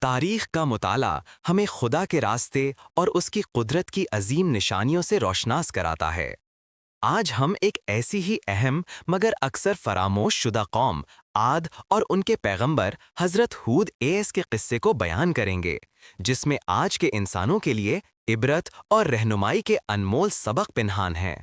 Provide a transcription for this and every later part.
تاریخ کا مطالعہ ہمیں خدا کے راستے اور اس کی قدرت کی عظیم نشانیوں سے روشناس کراتا ہے۔ آج ہم ایک ایسی ہی اہم مگر اکثر فراموش شدہ قوم عاد اور ان کے پیغمبر حضرت ہود کے قصے کو بیان کریں گے، جس میں آج کے انسانوں کے لیے عبرت اور رہنمائی کے انمول سبق پنہان ہیں۔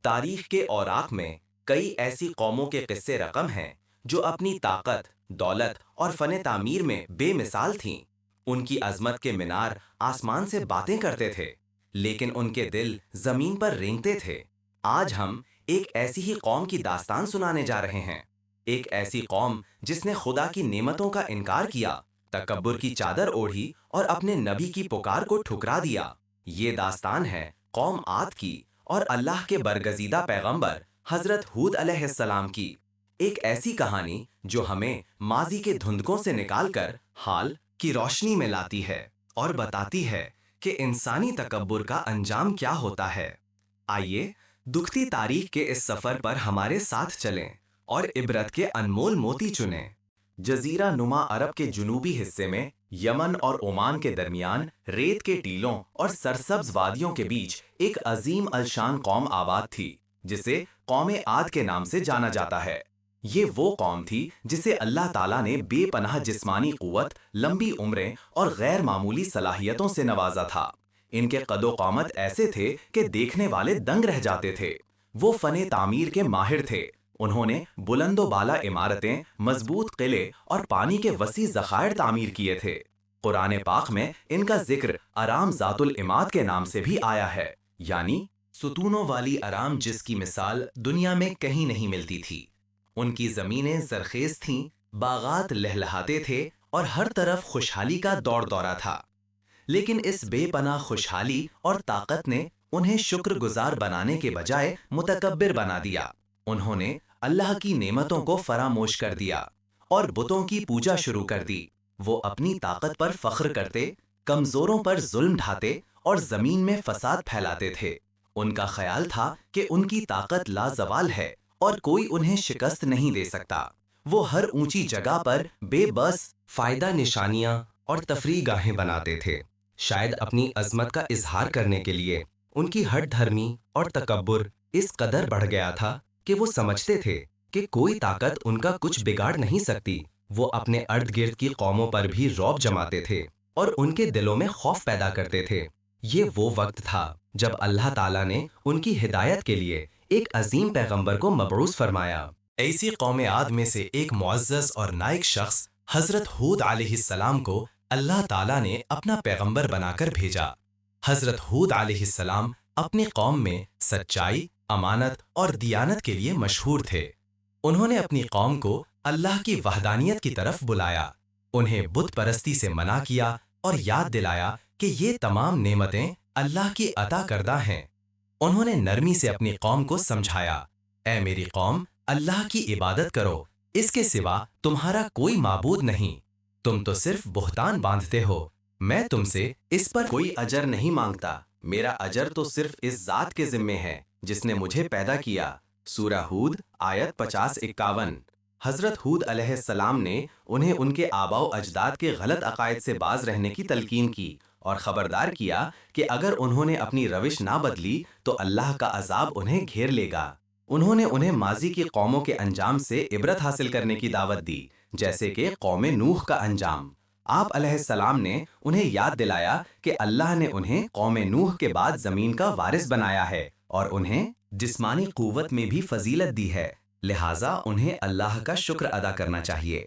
تاریخ کے اوراق میں کئی ایسی قوموں کے قصے رقم ہیں جو اپنی طاقت، دولت اور فن تعمیر میں بے مثال تھیں۔ ان کی عظمت کے مینار آسمان سے باتیں کرتے تھے، لیکن ان کے دل زمین پر رینگتے تھے۔ آج ہم ایک ایسی ہی قوم کی داستان سنانے جا رہے ہیں، ایک ایسی قوم جس نے خدا کی نعمتوں کا انکار کیا، تکبر کی چادر اوڑھی اور اپنے نبی کی پکار کو ٹھکرا دیا۔ یہ داستان ہے قوم عاد کی اور اللہ کے برگزیدہ پیغمبر حضرت ہود علیہ السلام کی، ایک ایسی کہانی جو ہمیں ماضی کے دھندکوں سے نکال کر حال کی روشنی میں لاتی ہے اور بتاتی ہے کہ انسانی تکبر کا انجام کیا ہوتا ہے۔ آئیے دکھتی تاریخ کے اس سفر پر ہمارے ساتھ چلیں اور عبرت کے انمول موتی چنیں۔ جزیرہ نما عرب کے جنوبی حصے میں یمن اور عمان کے درمیان ریت کے ٹیلوں اور سرسبز وادیوں کے بیچ ایک عظیم الشان قوم آباد تھی، جسے قوم عاد کے نام سے جانا جاتا ہے۔ یہ وہ قوم تھی جسے اللہ تعالیٰ نے بے پناہ جسمانی قوت، لمبی عمریں اور غیر معمولی صلاحیتوں سے نوازا تھا۔ ان کے قد و قامت ایسے تھے کہ دیکھنے والے دنگ رہ جاتے تھے۔ وہ فن تعمیر کے ماہر تھے۔ انہوں نے بلند و بالا عمارتیں، مضبوط قلعے اور پانی کے وسیع ذخائر تعمیر کیے تھے۔ قرآن پاک میں ان کا ذکر ارام ذات العماد کے نام سے بھی آیا ہے، یعنی ستونوں والی ارام، جس کی مثال دنیا میں کہیں نہیں ملتی تھی۔ ان کی زمینیں زرخیز تھیں، باغات لہلہاتے تھے اور ہر طرف خوشحالی کا دور دورہ تھا۔ لیکن اس بے پناہ خوشحالی اور طاقت نے انہیں شکر گزار بنانے کے بجائے متکبر بنا دیا۔ انہوں نے اللہ کی نعمتوں کو فراموش کر دیا اور بتوں کی پوجا شروع کر دی۔ وہ اپنی طاقت پر فخر کرتے، کمزوروں پر ظلم ڈھاتے اور زمین میں فساد پھیلاتے تھے۔ ان کا خیال تھا کہ ان کی طاقت لازوال ہے اور کوئی انہیں شکست نہیں دے سکتا۔ وہ ہر اونچی جگہ پر بے بس فائدہ نشانیاں اور تفریح گاہیں بناتے تھے، شاید اپنی عظمت کا اظہار کرنے کے لیے۔ ان کی ہٹ دھرمی اور تکبر اس قدر بڑھ گیا تھا کہ وہ سمجھتے تھے کہ کوئی طاقت ان کا کچھ بگاڑ نہیں سکتی۔ وہ اپنے ارد گرد کی قوموں پر بھی رعب جماتے تھے اور ان کے دلوں میں خوف پیدا کرتے تھے۔ یہ وہ وقت تھا جب اللہ تعالیٰ نے ان کی ہدایت کے لیے ایک عظیم پیغمبر کو مبعوث فرمایا۔ ایسی قوم عاد میں سے ایک معزز اور نائک شخص حضرت ہود علیہ السلام کو اللہ تعالیٰ نے اپنا پیغمبر بنا کر بھیجا۔ حضرت ہود علیہ السلام اپنی قوم میں سچائی، امانت اور دیانت کے لیے مشہور تھے۔ انہوں نے اپنی قوم کو اللہ کی وحدانیت کی طرف بلایا، انہیں بت پرستی سے منع کیا اور یاد دلایا کہ یہ تمام نعمتیں اللہ کی عطا کردہ ہیں۔ انہوں نے نرمی سے اپنی قوم کو سمجھایا، اے میری قوم، اللہ کی عبادت کرو، اس کے سوا تمہارا کوئی معبود نہیں۔ تم تو صرف بہتان باندھتے ہو، میں تم سے اس پر کوئی اجر نہیں مانگتا۔ میرا اجر تو صرف اس ذات کے ذمے ہے جس نے مجھے پیدا کیا۔ سورہ ہود آیت 50-51۔ حضرت ہود علیہ السلام نے انہیں ان کے آباء و اجداد کے غلط عقائد سے باز رہنے کی تلقین کی اور خبردار کیا کہ اگر انہوں نے اپنی روش نہ بدلی تو اللہ کا عذاب انہیں گھیر لے گا۔ انہوں نے انہیں ماضی کی قوموں کے انجام سے عبرت حاصل کرنے کی دعوت دی، جیسے کہ قوم نوح کا انجام۔ آپ علیہ السلام نے انہیں یاد دلایا کہ اللہ نے انہیں قوم نوح کے بعد زمین کا وارث بنایا ہے اور انہیں جسمانی قوت میں بھی فضیلت دی ہے، لہٰذا انہیں اللہ کا شکر ادا کرنا چاہیے۔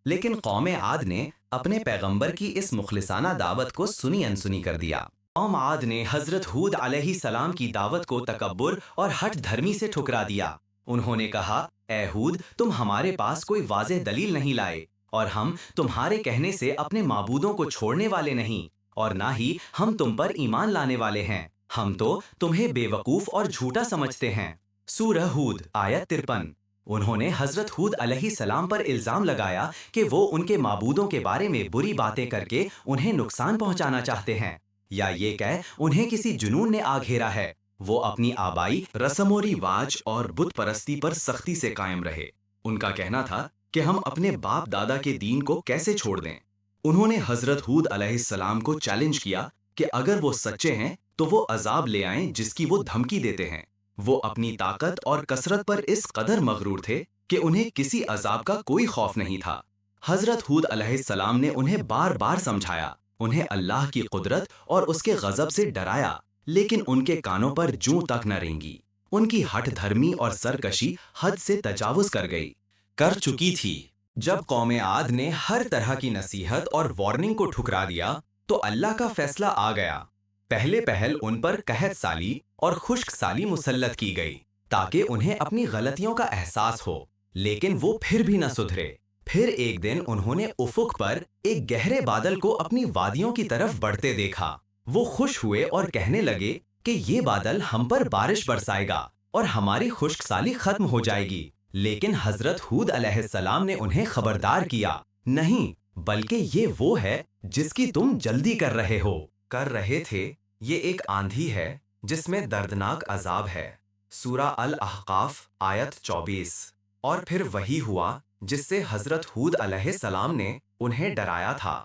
لیکن قوم عاد نے اپنے پیغمبر کی اس مخلصانہ دعوت کو سنی انسنی کر دیا۔ قوم عاد نے حضرت ہود علیہ السلام کی دعوت کو تکبر اور ہٹ دھرمی سے ٹھکرا دیا۔ انہوں نے کہا، اے ہود، تم ہمارے پاس کوئی واضح دلیل نہیں لائے اور ہم تمہارے کہنے سے اپنے معبودوں کو چھوڑنے والے نہیں، اور نہ ہی ہم تم پر ایمان لانے والے ہیں۔ ہم تو تمہیں بے وقوف اور جھوٹا سمجھتے ہیں۔ سورہ ہود آیت 53۔ انہوں نے حضرت ہود علیہ السلام پر الزام لگایا کہ وہ ان کے معبودوں کے بارے میں بری باتیں کر کے انہیں نقصان پہنچانا چاہتے ہیں، یا یہ کہ انہیں کسی جنون نے آ گھیرا ہے۔ وہ اپنی آبائی رسم و رواج اور بت پرستی پر سختی سے قائم رہے۔ ان کا کہنا تھا کہ ہم اپنے باپ دادا کے دین کو کیسے چھوڑ دیں۔ انہوں نے حضرت ہود علیہ السلام کو چیلنج کیا کہ اگر وہ سچے ہیں تو وہ عذاب لے آئیں جس کی وہ دھمکی دیتے ہیں۔ وہ اپنی طاقت اور کثرت پر اس قدر مغرور تھے کہ انہیں کسی عذاب کا کوئی خوف نہیں تھا۔ حضرت ہود علیہ السلام نے انہیں بار بار سمجھایا، انہیں اللہ کی قدرت اور اس کے غضب سے ڈرایا، لیکن ان کے کانوں پر جوں تک نہ رینگی۔ ان کی ہٹ دھرمی اور سرکشی حد سے تجاوز کر چکی تھی۔ جب قوم عاد نے ہر طرح کی نصیحت اور وارننگ کو ٹھکرا دیا تو اللہ کا فیصلہ آ گیا۔ پہلے پہل ان پر قحط سالی اور خشک سالی مسلط کی گئی تاکہ انہیں اپنی غلطیوں کا احساس ہو، لیکن وہ پھر بھی نہ سدھرے۔ پھر ایک دن انہوں نے افق پر ایک گہرے بادل کو اپنی وادیوں کی طرف بڑھتے دیکھا۔ وہ خوش ہوئے اور کہنے لگے کہ یہ بادل ہم پر بارش برسائے گا اور ہماری خشک سالی ختم ہو جائے گی۔ لیکن حضرت ہود علیہ السلام نے انہیں خبردار کیا، نہیں، بلکہ یہ وہ ہے جس کی تم جلدی کر رہے تھے۔ یہ ایک آندھی ہے جس میں دردناک عذاب ہے۔ سورہ الاحقاف آیت 24۔ اور پھر وہی ہوا جس سے حضرت ہود علیہ السلام نے انہیں ڈرایا تھا۔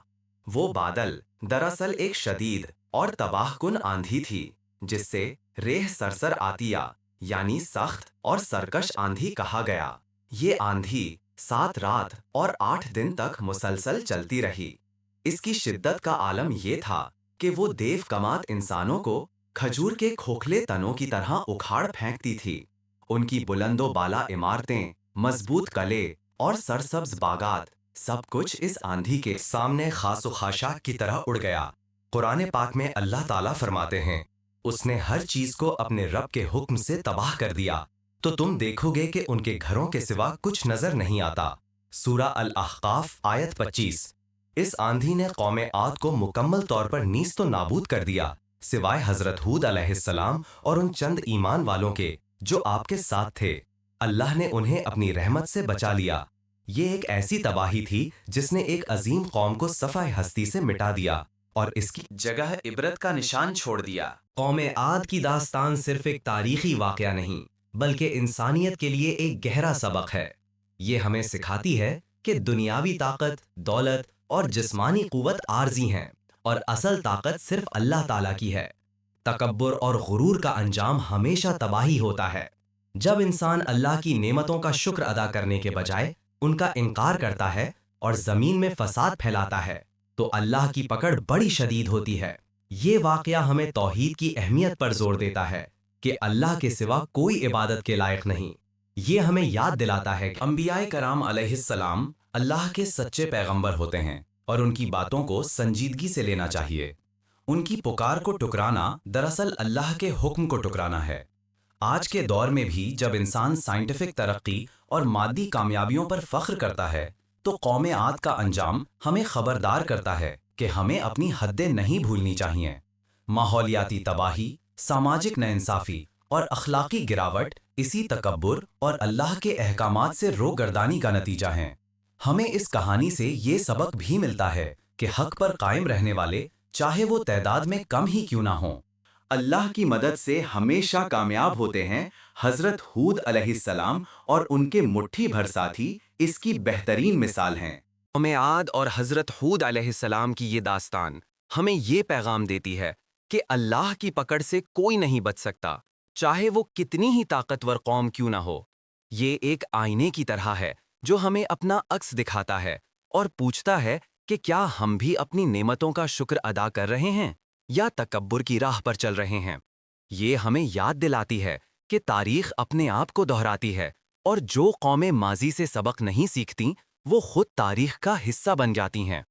وہ بادل دراصل ایک شدید اور تباہ کن آندھی تھی جس سے ریح سرسر آتیا یعنی سخت اور سرکش آندھی کہا گیا۔ یہ آندھی 7 رات اور 8 دن تک مسلسل چلتی رہی۔ اس کی شدت کا عالم یہ تھا کہ وہ دیو کمات انسانوں کو کھجور کے کھوکھلے تنوں کی طرح اکھاڑ پھینکتی تھی۔ ان کی بلند و بالا عمارتیں، مضبوط قلعے اور سرسبز باغات، سب کچھ اس آندھی کے سامنے خاص و خاشاک کی طرح اڑ گیا۔ قرآن پاک میں اللہ تعالیٰ فرماتے ہیں، اس نے ہر چیز کو اپنے رب کے حکم سے تباہ کر دیا، تو تم دیکھو گے کہ ان کے گھروں کے سوا کچھ نظر نہیں آتا۔ سورہ الاحقاف آیت 25۔ اس آندھی نے قوم عاد کو مکمل طور پر نیست و نابود کر دیا، سوائے حضرت ہود علیہ السلام اور ان چند ایمان والوں کے جو آپ کے ساتھ تھے۔ اللہ نے انہیں اپنی رحمت سے بچا لیا۔ یہ ایک ایسی تباہی تھی جس نے ایک عظیم قوم کو صفحہ ہستی سے مٹا دیا اور اس کی جگہ عبرت کا نشان چھوڑ دیا۔ قوم عاد کی داستان صرف ایک تاریخی واقعہ نہیں، بلکہ انسانیت کے لیے ایک گہرا سبق ہے۔ یہ ہمیں سکھاتی ہے کہ دنیاوی طاقت، دولت اور جسمانی قوت عارضی ہیں، اور اصل طاقت صرف اللہ تعالیٰ کی ہے۔ تکبر اور غرور کا انجام ہمیشہ تباہی ہوتا ہے۔ جب انسان اللہ کی نعمتوں کا شکر ادا کرنے کے بجائے ان کا انکار کرتا ہے اور زمین میں فساد پھیلاتا ہے تو اللہ کی پکڑ بڑی شدید ہوتی ہے۔ یہ واقعہ ہمیں توحید کی اہمیت پر زور دیتا ہے کہ اللہ کے سوا کوئی عبادت کے لائق نہیں۔ یہ ہمیں یاد دلاتا ہے کہ انبیاء کرام علیہ السلام اللہ کے سچے پیغمبر ہوتے ہیں اور ان کی باتوں کو سنجیدگی سے لینا چاہیے۔ ان کی پکار کو ٹکرانا دراصل اللہ کے حکم کو ٹکرانا ہے۔ آج کے دور میں بھی جب انسان سائنٹیفک ترقی اور مادی کامیابیوں پر فخر کرتا ہے تو قوم عاد کا انجام ہمیں خبردار کرتا ہے کہ ہمیں اپنی حدیں نہیں بھولنی چاہیے۔ ماحولیاتی تباہی، سماجک ناانصافی اور اخلاقی گراوٹ اسی تکبر اور اللہ کے احکامات سے روگردانی کا نتیجہ ہیں۔ ہمیں اس کہانی سے یہ سبق بھی ملتا ہے کہ حق پر قائم رہنے والے چاہے وہ تعداد میں کم ہی کیوں نہ ہوں، اللہ کی مدد سے ہمیشہ کامیاب ہوتے ہیں۔ حضرت ہود علیہ السلام اور ان کے مٹھی بھر ساتھی اس کی بہترین مثال ہیں۔ قوم عاد اور حضرت ہود علیہ السلام کی یہ داستان ہمیں یہ پیغام دیتی ہے کہ اللہ کی پکڑ سے کوئی نہیں بچ سکتا، چاہے وہ کتنی ہی طاقتور قوم کیوں نہ ہو۔ یہ ایک آئینے کی طرح ہے جو ہمیں اپنا عکس دکھاتا ہے اور پوچھتا ہے کہ کیا ہم بھی اپنی نعمتوں کا شکر ادا کر رہے ہیں یا تکبر کی راہ پر چل رہے ہیں۔ یہ ہمیں یاد دلاتی ہے کہ تاریخ اپنے آپ کو دہراتی ہے، اور جو قومیں ماضی سے سبق نہیں سیکھتیں وہ خود تاریخ کا حصہ بن جاتی ہیں۔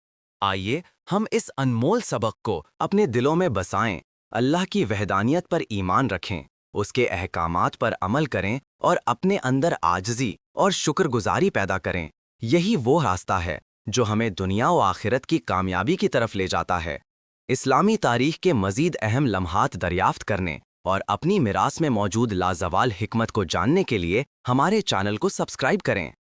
آئیے ہم اس انمول سبق کو اپنے دلوں میں بسائیں، اللہ کی وحدانیت پر ایمان رکھیں، اس کے احکامات پر عمل کریں اور اپنے اندر عاجزی اور شکر گزاری پیدا کریں۔ یہی وہ راستہ ہے جو ہمیں دنیا و آخرت کی کامیابی کی طرف لے جاتا ہے۔ اسلامی تاریخ کے مزید اہم لمحات دریافت کرنے اور اپنی میراث میں موجود لازوال حکمت کو جاننے کے لیے ہمارے چینل کو سبسکرائب کریں۔